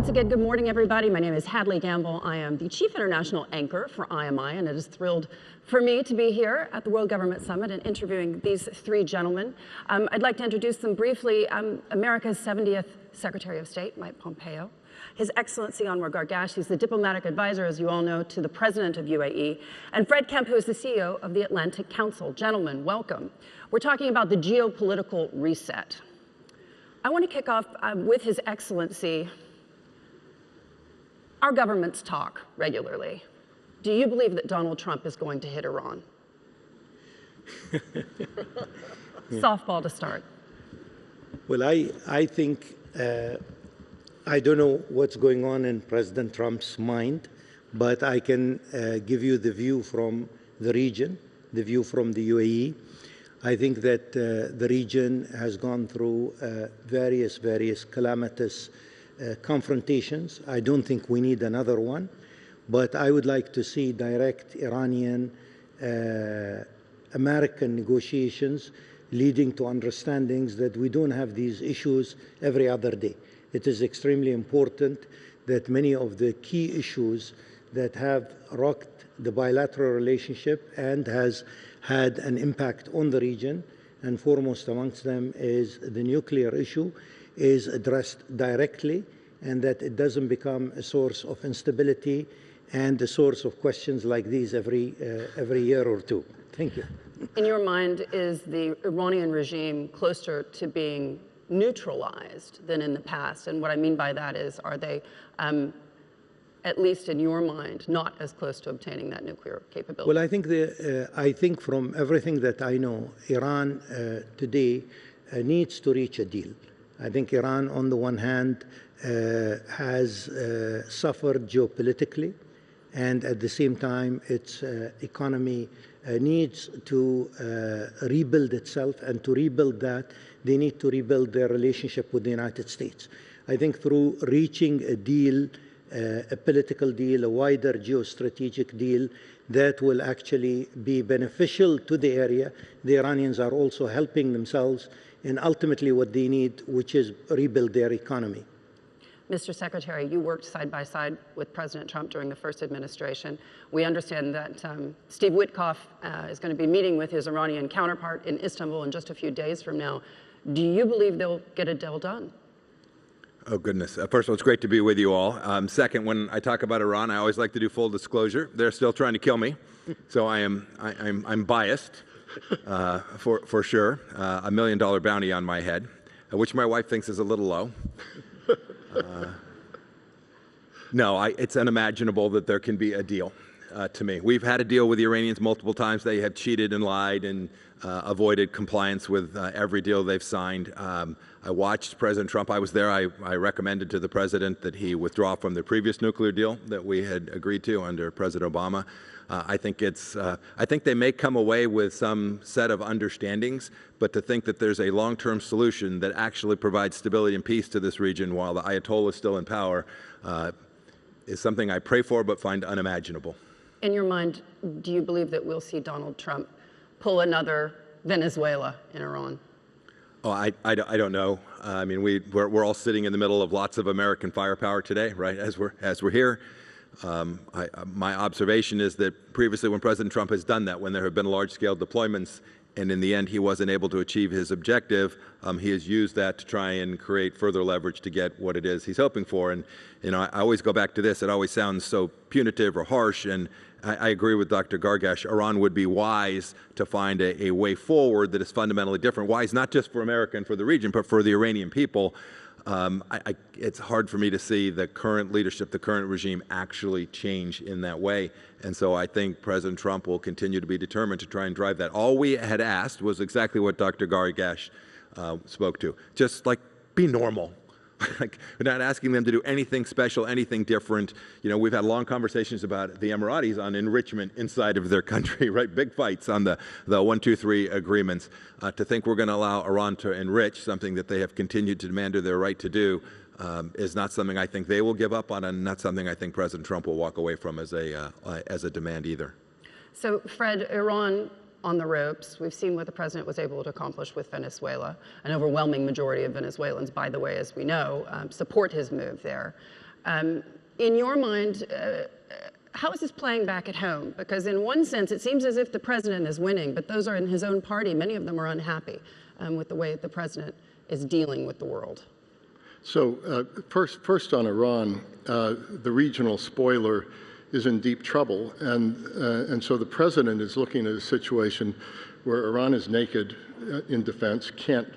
once again, good morning, everybody. My name is Hádley Gamble. I am the Chief International Anchor for IMI, and it is thrilled for me to be here at the World Government Summit and interviewing these three gentlemen. I'd like to introduce them briefly. America's 70th Secretary of State, Mike Pompeo. His Excellency Anwar Gargash, he's the diplomatic advisor, as you all know, to the President of UAE, and Fred Kemp, who is the CEO of the Atlantic Council. Gentlemen, welcome. We're talking about the geopolitical reset. I want to kick off with His Excellency. Our governments talk regularly. Do you believe that Donald Trump is going to hit Iran? Softball to start. Well, I think, I don't know what's going on in President Trump's mind, but I can give you the view from the region, the view from the UAE. I think that the region has gone through various calamitous confrontations. I don't think we need another one, but I would like to see direct Iranian-American negotiations leading to understandings that we don't have these issues every other day. It is extremely important that many of the key issues that have rocked the bilateral relationship and has had an impact on the region, and foremost amongst them is the nuclear issue, is addressed directly, and that it doesn't become a source of instability and a source of questions like these every year or two. Thank you. In your mind, is the Iranian regime closer to being neutralized than in the past? And what I mean by that is, are they, at least in your mind, not as close to obtaining that nuclear capability? Well, I think from everything that I know, Iran today needs to reach a deal. I think Iran, on the one hand, has suffered geopolitically, and at the same time, its economy needs to rebuild itself, and to rebuild that, they need to rebuild their relationship with the United States. I think through reaching a deal, a political deal, a wider geostrategic deal that will actually be beneficial to the area, the Iranians are also helping themselves in ultimately what they need, which is rebuild their economy. Mr. Secretary, you worked side by side with President Trump during the first administration. We understand that Steve Witkoff is going to be meeting with his Iranian counterpart in Istanbul in just a few days from now. Do you believe they'll get a deal done? Oh, goodness. First of all, it's great to be with you all. Second, when I talk about Iran, I always like to do full disclosure. They're still trying to kill me, so I'm biased, for sure. $1 million bounty on my head, which my wife thinks is a little low. No, it's unimaginable that there can be a deal, to me. We've had a deal with the Iranians multiple times. They have cheated and lied and avoided compliance with every deal they've signed. I watched President Trump. I was there. I recommended to the president that he withdraw from the previous nuclear deal that we had agreed to under President Obama. I think they may come away with some set of understandings, but to think that there's a long-term solution that actually provides stability and peace to this region while the Ayatollah is still in power is something I pray for but find unimaginable. In your mind, do you believe that we'll see Donald Trump pull another Venezuela in Iran? Oh, I don't know. I mean, we're all sitting in the middle of lots of American firepower today, right? As we're here. My observation is that previously when President Trump has done that, when there have been large-scale deployments, and in the end he wasn't able to achieve his objective, he has used that to try and create further leverage to get what it is he's hoping for. And you know, I always go back to this. It always sounds so punitive or harsh, and I agree with Dr. Gargash. Iran would be wise to find a way forward that is fundamentally different. Wise not just for America and for the region, but for the Iranian people. It's hard for me to see the current leadership, the current regime actually change in that way. And so I think President Trump will continue to be determined to try and drive that. All we had asked was exactly what Dr. Gargash spoke to. Just like, be normal. Like, we're not asking them to do anything special, anything different. You know, we've had long conversations about the Emiratis on enrichment inside of their country, right? Big fights on the 1, 2, 3 agreements. To think we're going to allow Iran to enrich something that they have continued to demand or their right to do is not something I think they will give up on, and not something I think President Trump will walk away from as a demand either. So, Fred, Iran on the ropes. We've seen what the president was able to accomplish with Venezuela. An overwhelming majority of Venezuelans, by the way, as we know, support his move there. In your mind, how is this playing back at home? Because in one sense, it seems as if the president is winning, but those are in his own party. Many of them are unhappy with the way the president is dealing with the world. So first on Iran, the regional spoiler is in deep trouble, and so the president is looking at a situation where Iran is naked in defense,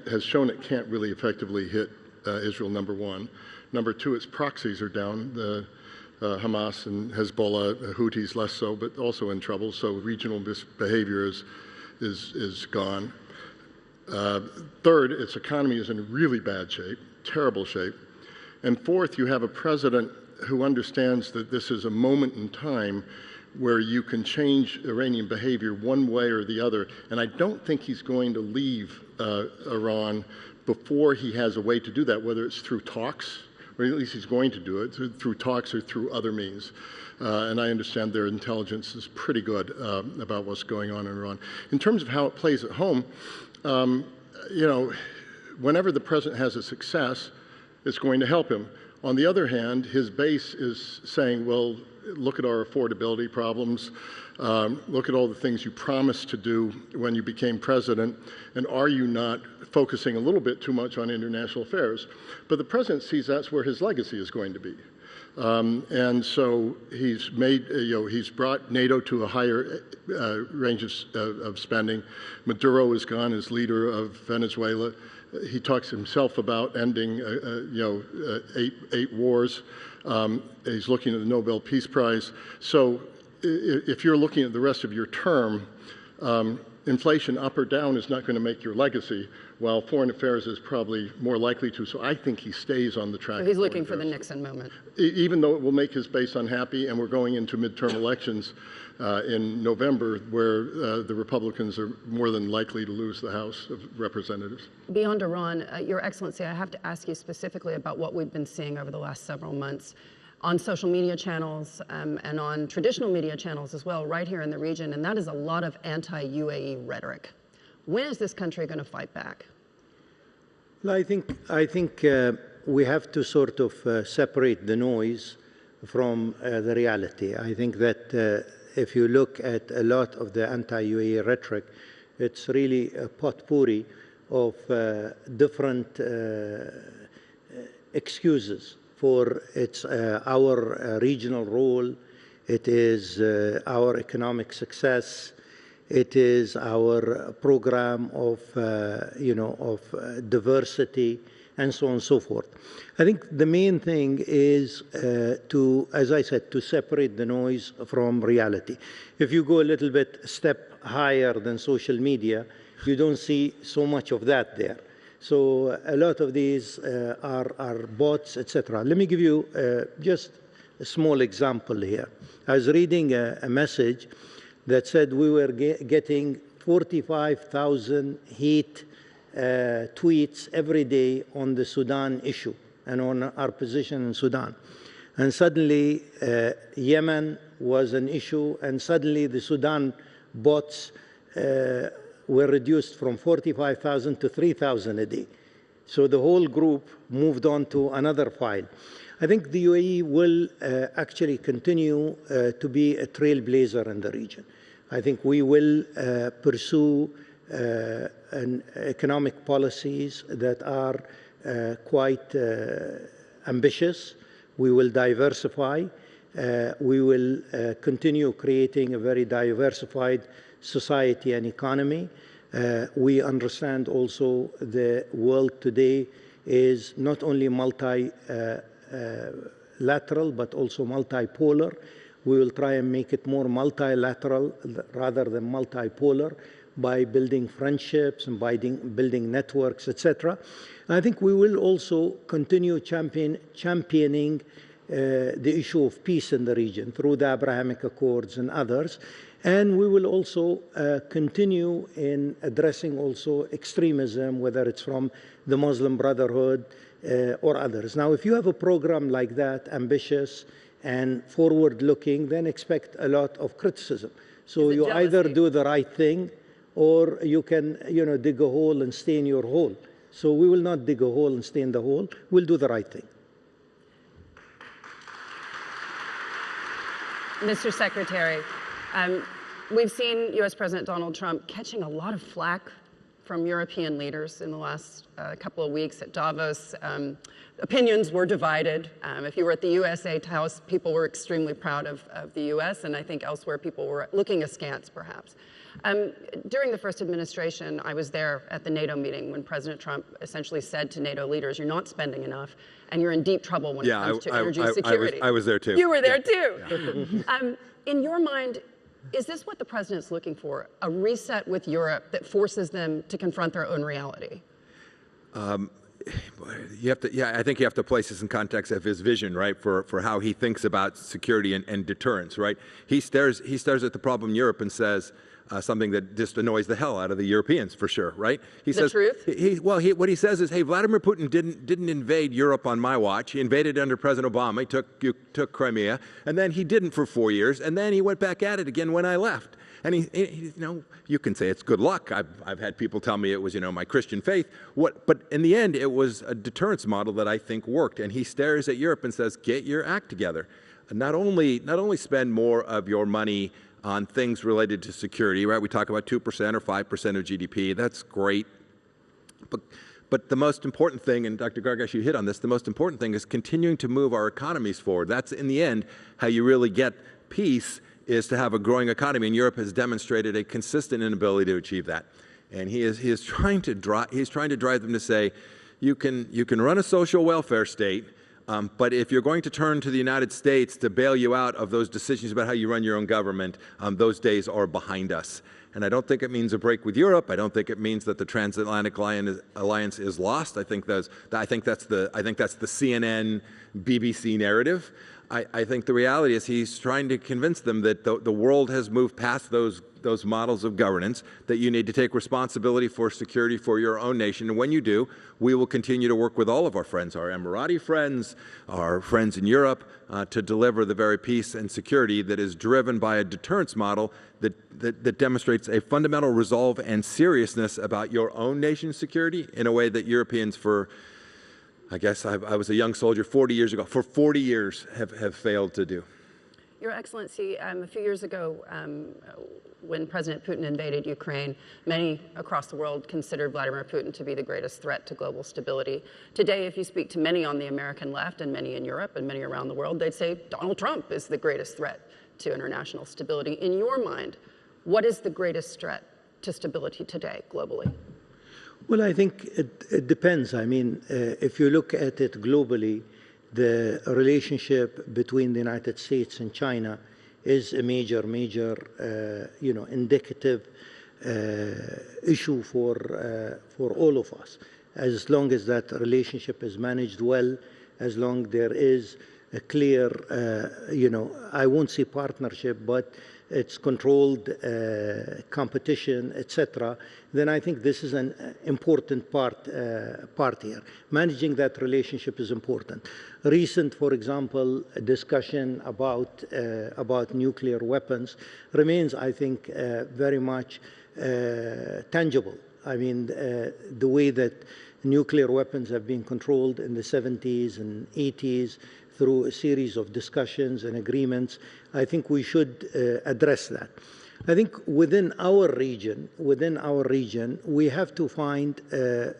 has shown it can't really effectively hit Israel, number one. Number two, its proxies are down. The Hamas and Hezbollah, Houthis less so, but also in trouble. So regional behavior is gone. Third, its economy is in really bad shape, terrible shape. And fourth, you have a president who understands that this is a moment in time where you can change Iranian behavior one way or the other. And I don't think he's going to leave Iran before he has a way to do that, whether it's through talks, or at least he's going to do it through talks or through other means. And I understand their intelligence is pretty good about what's going on in Iran. In terms of how it plays at home, you know, whenever the president has a success, it's going to help him. On the other hand, his base is saying, well, look at our affordability problems, look at all the things you promised to do when you became president, and are you not focusing a little bit too much on international affairs? But the president sees that's where his legacy is going to be. And so he's made, he's brought NATO to a higher range of spending. Maduro is gone as leader of Venezuela. He talks himself about ending, 8 wars. He's looking at the Nobel Peace Prize. So if you're looking at the rest of your term, inflation up or down is not going to make your legacy, while foreign affairs is probably more likely to. So I think he stays on the track. So he's looking for the Nixon moment. Even though it will make his base unhappy, and we're going into midterm elections in November, where the Republicans are more than likely to lose the House of Representatives. Beyond Iran, Your Excellency, I have to ask you specifically about what we've been seeing over the last several months on social media channels and on traditional media channels as well, right here in the region, and that is a lot of anti-UAE rhetoric. When is this country going to fight back? Well, I think we have to sort of separate the noise from the reality. I think that if you look at a lot of the anti-UAE rhetoric, it's really a potpourri of different excuses for our regional role. It is our economic success. It is our program of, of diversity, and so on and so forth. I think the main thing is as I said, to separate the noise from reality. If you go a little bit step higher than social media, you don't see so much of that there. So a lot of these are bots, etc. Let me give you just a small example here. I was reading a message that said we were getting 45,000 hate tweets every day on the Sudan issue and on our position in Sudan. And suddenly Yemen was an issue, and suddenly the Sudan bots were reduced from 45,000 to 3,000 a day. So the whole group moved on to another file. I think the UAE will actually continue to be a trailblazer in the region. I think we will pursue economic policies that are quite ambitious. We will diversify. We will continue creating a very diversified society and economy. We understand also the world today is not only multilateral but also multipolar. We will try and make it more multilateral rather than multipolar by building friendships and by building networks, etc. I think we will also continue championing the issue of peace in the region through the Abrahamic Accords and others. And we will also continue in addressing also extremism, whether it's from the Muslim Brotherhood or others. Now, if you have a program like that, ambitious and forward-looking, then expect a lot of criticism. So you either do the right thing, or you can, dig a hole and stay in your hole. So we will not dig a hole and stay in the hole. We'll do the right thing. Mr. Secretary, we've seen U.S. President Donald Trump catching a lot of flack from European leaders in the last couple of weeks at Davos. Opinions were divided. If you were at the USA House, people were extremely proud of the U.S., and I think elsewhere people were looking askance, perhaps. During the first administration, I was there at the NATO meeting when President Trump essentially said to NATO leaders, you're not spending enough, and you're in deep trouble when it comes to energy security. I was there too. You were there too. Yeah. In your mind, is this what the president's looking for, a reset with Europe that forces them to confront their own reality? I think you have to place this in context of his vision, right, for how he thinks about security and deterrence, right? He stares at the problem in Europe and says something that just annoys the hell out of the Europeans, for sure, right? He says, truth? What he says is, hey, Vladimir Putin didn't invade Europe on my watch. He invaded under President Obama. He took Crimea, and then he didn't for 4 years, and then he went back at it again when I left. And he you can say it's good luck. I've had people tell me it was, my Christian faith. But in the end, it was a deterrence model that I think worked. And he stares at Europe and says, get your act together. And not only spend more of your money on things related to security, right? We talk about 2% or 5% of GDP. That's great. But the most important thing, and Dr. Qurqash, you hit on this, the most important thing is continuing to move our economies forward. That's, in the end, how you really get peace, is to have a growing economy, and Europe has demonstrated a consistent inability to achieve that. And he is trying to drive them to say, you can run a social welfare state, but if you're going to turn to the United States to bail you out of those decisions about how you run your own government, those days are behind us. And I don't think it means a break with Europe. I don't think it means that the transatlantic alliance is lost. I think that's the CNN, BBC narrative. I think the reality is he's trying to convince them that the world has moved past those models of governance, that you need to take responsibility for security for your own nation. And when you do, we will continue to work with all of our friends, our Emirati friends, our friends in Europe, to deliver the very peace and security that is driven by a deterrence model that demonstrates a fundamental resolve and seriousness about your own nation's security in a way that Europeans I guess I was a young soldier 40 years ago. For 40 years have failed to do. Your Excellency, a few years ago, when President Putin invaded Ukraine, many across the world considered Vladimir Putin to be the greatest threat to global stability. Today, if you speak to many on the American left and many in Europe and many around the world, they'd say Donald Trump is the greatest threat to international stability. In your mind, what is the greatest threat to stability today, globally? Well, I think it depends. I mean, if you look at it globally, the relationship between the United States and China is a major, indicative issue for all of us. As long as that relationship is managed well, as long as there is a clear, I won't say partnership, but it's controlled competition, etc., then I think this is an important part here. Managing that relationship is important. Recent, for example, discussion about nuclear weapons remains, I think, very much tangible. I mean, the way that nuclear weapons have been controlled in the 70s and 80s through a series of discussions and agreements, I think we should address that. I think within our region, we have to find, a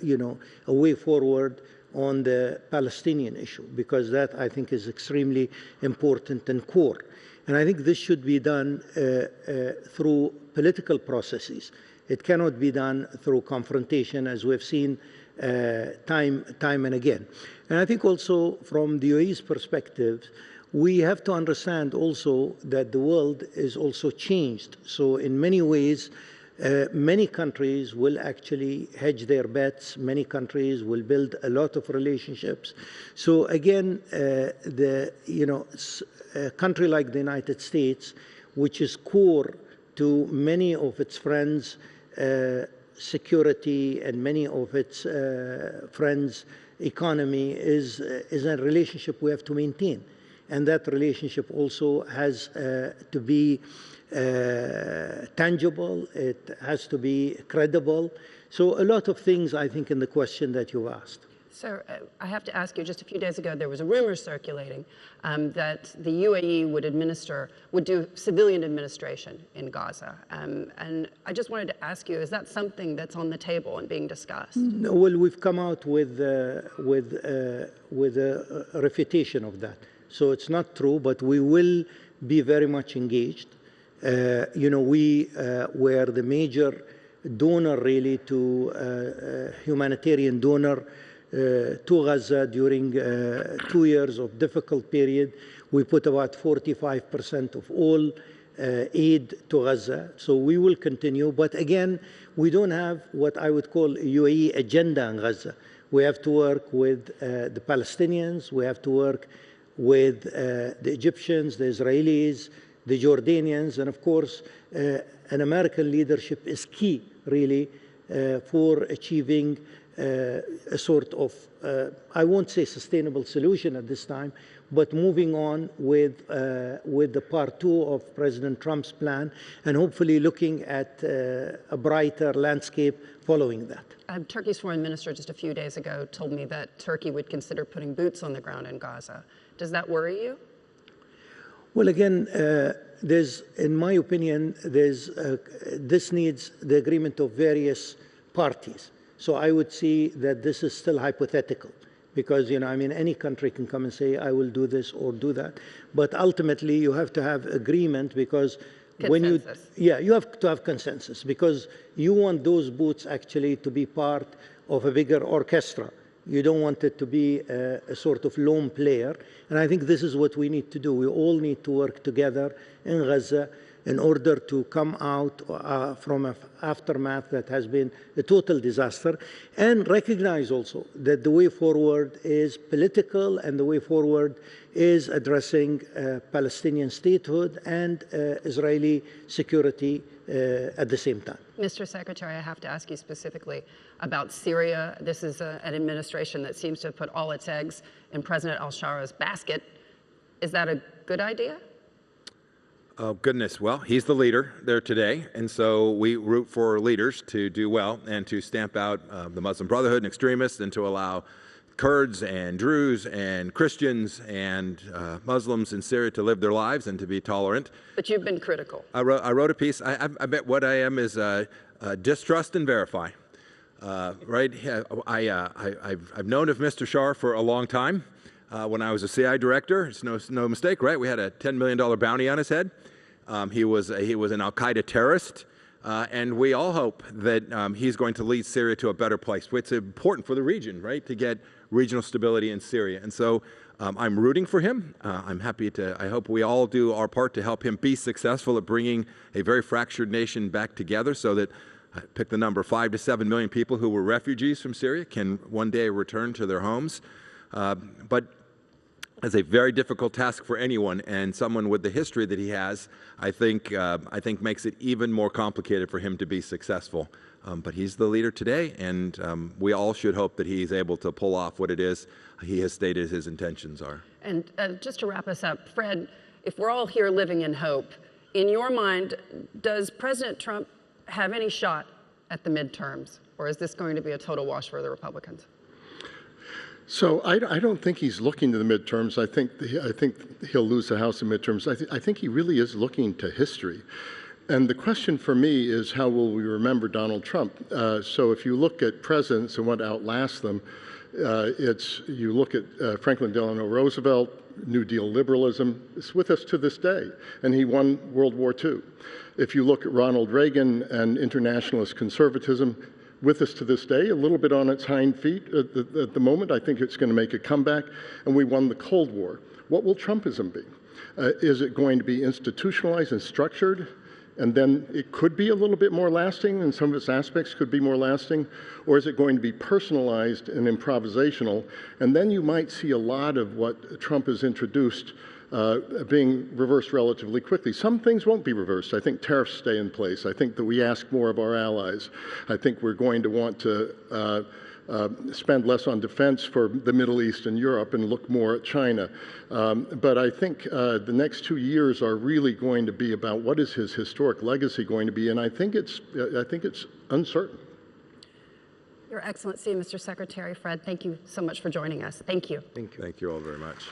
way forward on the Palestinian issue, because that, I think, is extremely important and core. And I think this should be done through political processes. It cannot be done through confrontation, as we've seen time and again. And I think also from the UAE's perspective, we have to understand also that the world is also changed. So in many ways, many countries will actually hedge their bets. Many countries will build a lot of relationships. So again, a country like the United States, which is core to many of its friends' security and many of its friends' economy, is a relationship we have to maintain. And that relationship also has to be tangible. It has to be credible. So a lot of things, I think, in the question that you asked. So I have to ask you, just a few days ago, there was a rumor circulating that the UAE would do civilian administration in Gaza. And I just wanted to ask you, is that something that's on the table and being discussed? No, well, we've come out with a refutation of that. So it's not true, but we will be very much engaged. We were the major donor, really, to humanitarian donor to Gaza during 2 years of difficult period. We put about 45% of all aid to Gaza. So we will continue. But again, we don't have what I would call a UAE agenda in Gaza. We have to work with the Palestinians. We have to work with the Egyptians, the Israelis, the Jordanians. And of course, an American leadership is key, really, for achieving a sort of, I won't say sustainable solution at this time, but moving on with the part 2 of President Trump's plan, and hopefully looking at a brighter landscape following that. Turkey's foreign minister just a few days ago told me that Turkey would consider putting boots on the ground in Gaza. Does that worry you? Well, again, in my opinion, this needs the agreement of various parties. So I would see that this is still hypothetical because, any country can come and say, I will do this or do that. But ultimately, you have to have agreement because consensus. you have to have consensus because you want those boots actually to be part of a bigger orchestra. You don't want it to be a sort of lone player. And I think this is what we need to do. We all need to work together in Gaza in order to come out from an aftermath that has been a total disaster, and recognize also that the way forward is political and the way forward is addressing Palestinian statehood and Israeli security at the same time. Mr. Secretary, I have to ask you specifically about Syria. This is an administration that seems to have put all its eggs in President al-Shara's basket. Is that a good idea? Oh, goodness. Well, he's the leader there today, and so we root for leaders to do well and to stamp out the Muslim Brotherhood and extremists and to allow Kurds and Druze and Christians and Muslims in Syria to live their lives and to be tolerant. But you've been critical. I wrote a piece. I bet what I am is distrust and verify. Right? I've known of Mr. Shar for a long time. When I was a CI director, it's no mistake, right? We had a $10 million bounty on his head. He was an al-Qaeda terrorist, and we all hope that he's going to lead Syria to a better place. It's important for the region, right, to get regional stability in Syria. And so I'm rooting for him. I'm happy to, I hope we all do our part to help him be successful at bringing a very fractured nation back together so that, I pick the number, 5 to 7 million people who were refugees from Syria can one day return to their homes. But it's a very difficult task for anyone, and someone with the history that he has, I think makes it even more complicated for him to be successful. But he's the leader today, and we all should hope that he's able to pull off what it is he has stated his intentions are. And just to wrap us up, Fred, if we're all here living in hope, in your mind, does President Trump have any shot at the midterms, or is this going to be a total wash for the Republicans? So I don't think he's looking to the midterms. I think he'll lose the House in midterms. I think he really is looking to history. And the question for me is, how will we remember Donald Trump? So if you look at presidents and what outlasts them, you look at Franklin Delano Roosevelt, New Deal liberalism. It's with us to this day, and he won World War II. If you look at Ronald Reagan and internationalist conservatism, with us to this day, a little bit on its hind feet at the moment. I think it's going to make a comeback, and we won the Cold War. What will Trumpism be? Is it going to be institutionalized and structured, and then it could be a little bit more lasting, and some of its aspects could be more lasting, or is it going to be personalized and improvisational? And then you might see a lot of what Trump has introduced being reversed relatively quickly. Some things won't be reversed. I think tariffs stay in place. I think that we ask more of our allies. I think we're going to want to spend less on defense for the Middle East and Europe and look more at China. But I think the next 2 years are really going to be about what is his historic legacy going to be, and I think it's uncertain. Your Excellency, Mr. Secretary Fred, thank you so much for joining us. Thank you. Thank you. Thank you all very much.